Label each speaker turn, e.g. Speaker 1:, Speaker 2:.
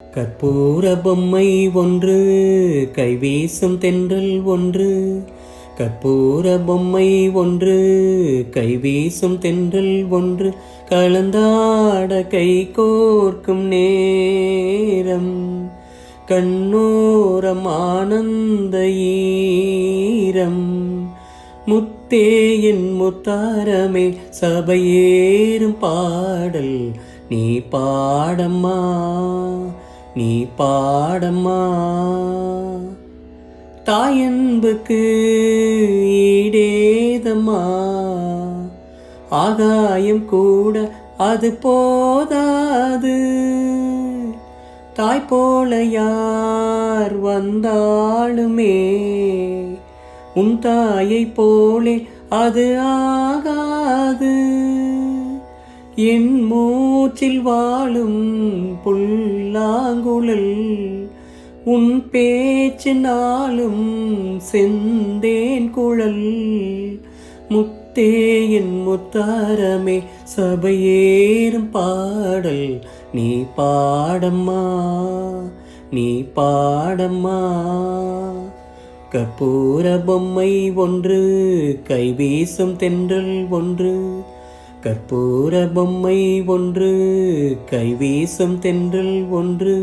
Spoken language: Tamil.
Speaker 1: கற்பூர பொம்மை ஒன்று, கைவீசும் தென்றல் ஒன்று. கற்பூர பொம்மை ஒன்று, கைவீசும் தென்றல் ஒன்று. கலந்தாட கை கோர்க்கும் நேரம், கண்ணோரம் ஆனந்த ஈரம். முத்தே என் முத்தாரமே, சபையேறும் பாடல் நீ பாடம்மா, நீ பாடம்மா. தாயன்புக்கு ஈடேதம்மா, ஆகாயம் கூட அது போதாது. தாய் போல யார் வந்தாலுமே, உன் தாயை போலே அது ஆகாது. என் மூச்சில் வாழும் புல்லாங்குழல், உன் பேச்சு நாளும் செந்தேன் குழல். முத்தே என் முத்தாரமே, சபையேறும் பாடல் நீ பாடம்மா, நீ பாடம்மா. கற்பூர பொம்மை ஒன்று, கைவீசும் தென்றல் ஒன்று. கற்பூர பொம்மை ஒன்று, கைவீசும் தென்றல் ஒன்று.